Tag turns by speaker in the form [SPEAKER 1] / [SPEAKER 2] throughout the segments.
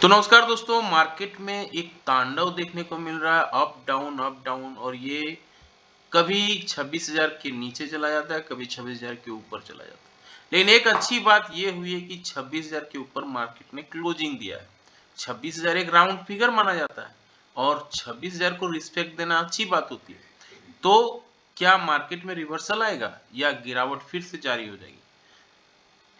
[SPEAKER 1] तो नमस्कार दोस्तों, मार्केट में एक तांडव देखने को मिल रहा है, अप डाउन और ये कभी 26,000 के नीचे चला जाता है, कभी 26,000 के ऊपर चला जाता है। लेकिन एक अच्छी बात ये हुई है कि 26,000 के ऊपर मार्केट ने क्लोजिंग दिया है। 26,000 एक राउंड फिगर माना जाता है और 26,000 को रिस्पेक्ट देना अच्छी बात होती है। तो क्या मार्केट में रिवर्सल आएगा या गिरावट फिर से जारी हो जाएगी?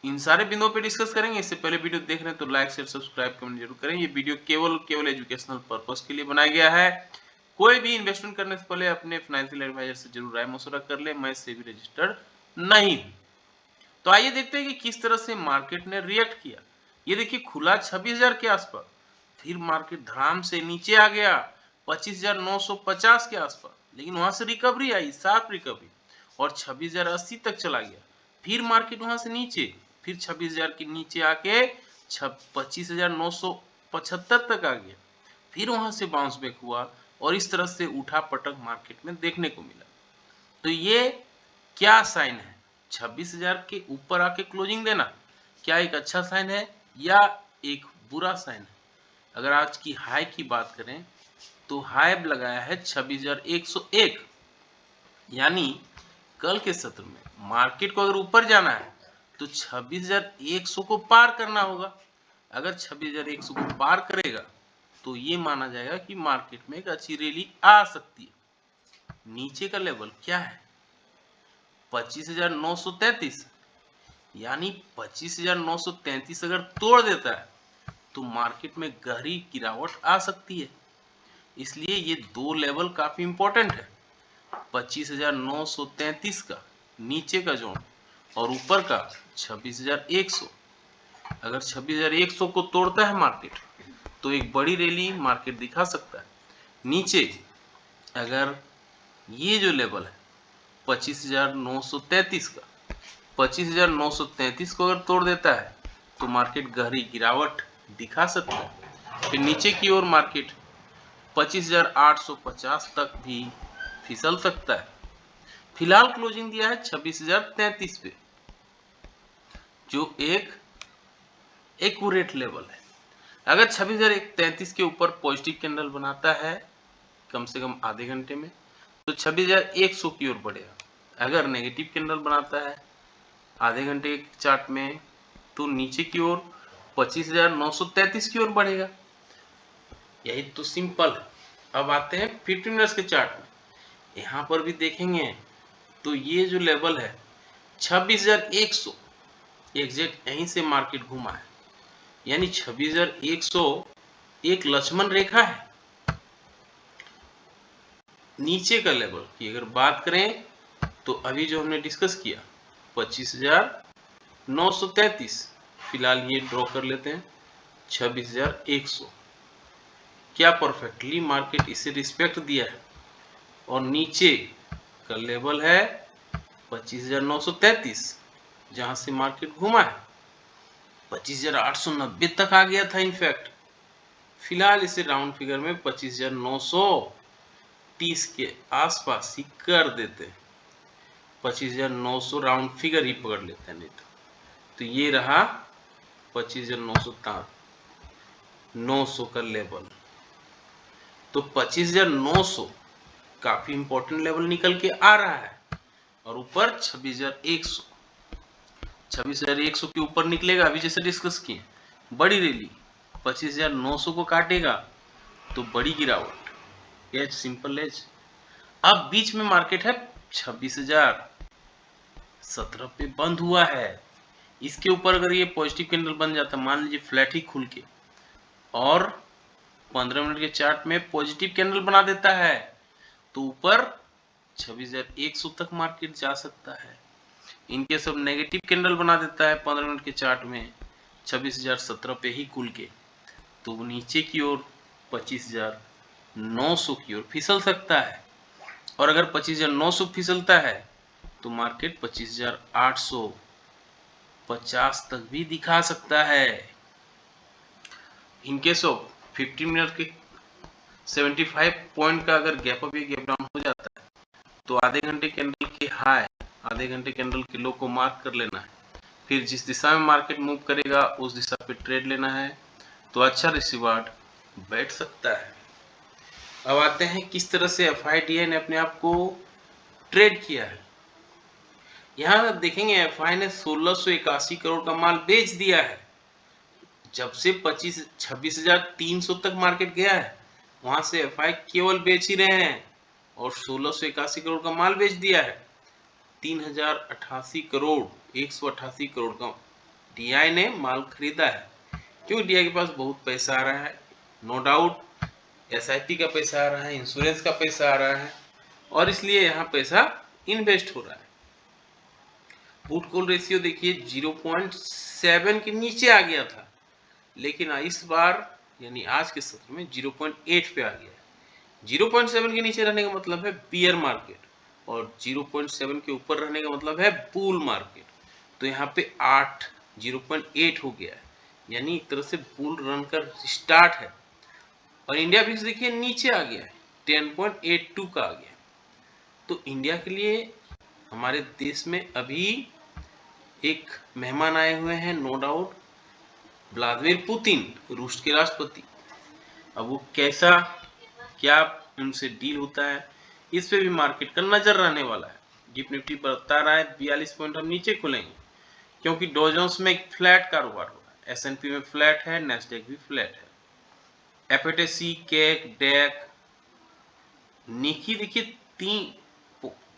[SPEAKER 1] इन सारे बिंदुओं पे डिस्कस करेंगे। इससे पहले वीडियो देख रहे हैं तो लाइक शेयर सब्सक्राइब कमेंट जरूर करें। ये वीडियो केवल एजुकेशनल पर्पस के लिए बनाया गया है। कोई भी इन्वेस्टमेंट करने से पहले अपने फाइनेंशियल एडवाइजर से जरूर राय मशवरा कर ले। मैं सेबी रजिस्टर्ड नहीं हूं। तो आइए देखते हैं कि किस तरह से मार्केट ने रिएक्ट किया। ये देखिए, खुला 26,000 के आसपास, फिर मार्केट धड़ाम से नीचे आ गया 25,950 के आसपास, लेकिन वहां से रिकवरी आई, शार्प रिकवरी, और 26,080 तक चला गया। फिर मार्केट वहां से नीचे, फिर 26,000 के नीचे आके 25,975 तक आ गया, फिर वहां से बाउंस बैक हुआ और इस तरह से उठा पटक मार्केट में देखने को मिला। तो ये क्या साइन है? 26,000 के ऊपर आके क्लोजिंग देना क्या एक अच्छा साइन है या एक बुरा साइन है? अगर आज की हाई की बात करें तो हाई लगाया है 26,101, यानी कल के सत्र में मार्केट को अगर ऊपर जाना है तो 26,100 को पार करना होगा। अगर 26,100 को पार करेगा तो ये माना जाएगा कि मार्केट में एक अच्छी रैली आ सकती है। नीचे का लेवल क्या है? 25,933, यानी 25,933 अगर तोड़ देता है तो मार्केट में गहरी गिरावट आ सकती है। इसलिए ये दो लेवल काफी इंपॉर्टेंट है। 25,933 का नीचे का जोन और ऊपर का 26,100। अगर 26,100 को तोड़ता है मार्केट तो एक बड़ी रैली मार्केट दिखा सकता है। नीचे अगर ये जो लेवल है 25,933 का, 25,933 को अगर तोड़ देता है तो मार्केट गहरी गिरावट दिखा सकता है। फिर नीचे की ओर मार्केट 25,850 तक भी फिसल सकता है। फिलहाल क्लोजिंग दिया है 26,033 पे, जो एक एक्यूरेट लेवल है। अगर 26,033 के ऊपर पॉजिटिव कैंडल बनाता है कम से कम आधे घंटे में तो 26,100 की ओर बढ़ेगा। अगर नेगेटिव कैंडल बनाता है आधे घंटे के चार्ट में तो नीचे की ओर 25,933 की ओर बढ़ेगा। यही तो सिंपल है। अब आते हैं 15 मिनट्स के चार्ट में। यहाँ पर भी देखेंगे तो ये जो लेवल है 26,100, एग्जैक्ट यहीं से मार्केट घुमा है, यानी 26,100 एक लक्ष्मण रेखा है। नीचे का लेवल की अगर बात करें तो अभी जो हमने डिस्कस किया 25,933, फिलहाल ये ड्रॉ कर लेते हैं 26,100। क्या परफेक्टली मार्केट इसे रिस्पेक्ट दिया है? और नीचे का लेवल है 25,933, जहां से मार्केट घुमा है 25,890 तक आ गया था। इनफैक्ट फिलहाल इसे राउंड फिगर में 25,930 के आसपास ही कर देते हैं। 25,900 राउंड फिगर ही पकड़ लेते हैं, नहीं तो ये रहा 25,900 का लेवल। तो 25,900 काफी इंपॉर्टेंट लेवल निकल के आ रहा है और ऊपर 26,100, 26,100 के ऊपर निकलेगा। अभी जैसे डिस्कस किए, बड़ी रैली 25,900 को काटेगा तो बड़ी गिरावट, एज सिंपल एज। अब बीच में मार्केट है 26,017 पे बंद हुआ है। इसके ऊपर अगर ये पॉजिटिव कैंडल बन जाता, मान लीजिए फ्लैट ही खुल के, और 15 मिनट के चार्ट में पॉजिटिव कैंडल बना देता है तो ऊपर 26,100 तक मार्केट जा सकता है। इनके सब नेगेटिव कैंडल बना देता है 15 मिनट के चार्ट में 26,017 पे ही खुल के, तो नीचे की ओर 25,900 की ओर फिसल सकता है। और अगर 25,900 फिसलता है तो मार्केट 25,850 तक भी दिखा सकता है। इनकेस ऑफ 15 मिनट के 75 पॉइंट का अगर गैप अप या गैप डाउन हो जाता है तो आधे घंटे कैंडल के हाई, आधे घंटे कैंडल के लो को मार्क कर लेना है। फिर जिस दिशा में मार्केट मूव करेगा उस दिशा पे ट्रेड लेना है। तो अच्छा रिसीवर्ड बैठ सकता है। अब आते हैं किस तरह से FIDI ने अपने आप को ट्रेड किया है। यहाँ आप देखेंगे FI ने 1681 करोड़ का माल बेच दिया है। जब से 26,300 तक मार्केट गया है, वहां से FI केवल बेच ही रहे हैं और 1681 करोड़ का माल बेच दिया है। 3088 करोड़ 188 करोड़ का DI ने माल खरीदा है, क्योंकि DI के पास बहुत पैसा आ रहा है। नो डाउट SIP का पैसा आ रहा है, इंश्योरेंस का पैसा आ रहा है, और इसलिए यहाँ पैसा इन्वेस्ट हो रहा है। पुट कॉल रेशियो देखिए 0.7 के नीचे आ गया था, लेकिन इस बार यानी आज के सत्र में 0.8 पे आ गया है। 0.7 के नीचे रहने का मतलब है बियर मार्केट, और 0.7 के ऊपर रहने का मतलब है बुल मार्केट। तो यहाँ पे 0.8 हो गया है, यानी एक तरह से बुल रन का स्टार्ट है। और इंडिया विक्स देखिए नीचे आ गया है, 10.82 का आ गया। तो इंडिया के लिए हमारे देश में अभी एक मेहमान आए हुए हैं, नो डाउट व्लादिमीर पुतिन, रूस के राष्ट्रपति। अब वो कैसा क्या उनसे डील होता है, इस पे भी मार्केट का नजर रहने वाला है। गिफ्ट निफ्टी बता रहा है 42 पॉइंट हम नीचे खुलेंगे, क्योंकि डॉ जोन्स में एक फ्लैट कारोबार हो रहा है, S&P में फ्लैट है, नैस्डैक भी फ्लैट है। FTSE कैक डेक निकी देखिए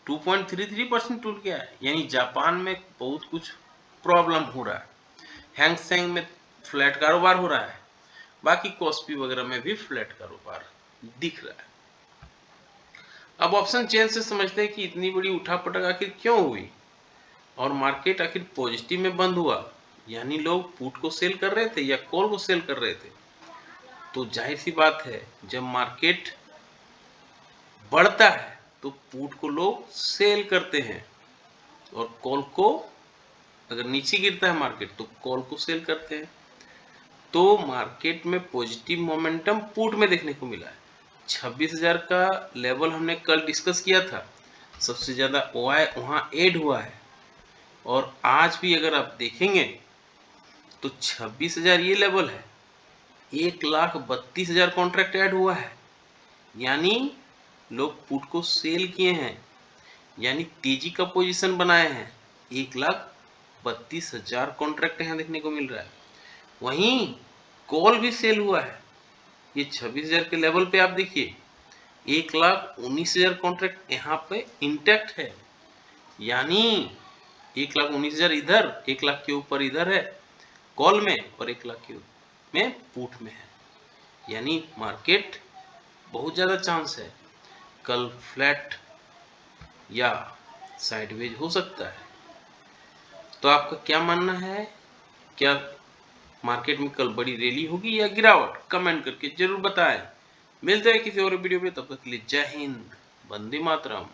[SPEAKER 1] 2.33% टूट गया है, यानी जापान में बहुत कुछ प्रॉब्लम हो रहा है। हैंग सेंग में फ्लैट कारोबार हो रहा है, बाकी कॉस्पी वगैरह में भी फ्लैट कारोबार दिख रहा है। अब ऑप्शन चेन से समझते हैं कि इतनी बड़ी उठापटक आखिर क्यों हुई और मार्केट आखिर पॉजिटिव में बंद हुआ, यानी लोग पुट को सेल कर रहे थे या कॉल को सेल कर रहे थे। तो जाहिर सी बात है, जब मार्केट बढ़ता है तो पुट को लोग सेल करते हैं, और कॉल को अगर नीचे गिरता है मार्केट तो कॉल को सेल करते हैं। तो मार्केट में पॉजिटिव मोमेंटम पुट में देखने को मिला है। 26,000 का लेवल हमने कल डिस्कस किया था, सबसे ज्यादा OI वहां ऐड हुआ है, और आज भी अगर आप देखेंगे तो 26,000 ये लेवल है, 1,32,000 कॉन्ट्रैक्ट ऐड हुआ है, यानी लोग पुट को सेल किए हैं, यानी तेजी का पोजीशन बनाए हैं। 1,32,000 कॉन्ट्रैक्ट यहाँ देखने को मिल रहा है। वहीं कॉल भी सेल हुआ है, ये 26,000 के लेवल पे आप देखिए 1,19,000 कॉन्ट्रैक्ट यहाँ पे इंटैक्ट है, यानी 1,19,000 इधर, 1 लाख के ऊपर इधर है कॉल में, और 1 लाख के में पुट में है, यानी मार्केट बहुत ज्यादा चांस है कल फ्लैट या साइडवेज हो सकता है। तो आपका क्या मानना है, क्या मार्केट में कल बड़ी रैली होगी या गिरावट? कमेंट करके जरूर बताएं। मिलते हैं किसी और वीडियो में, तब तक के लिए जय हिंद, वंदे मातरम।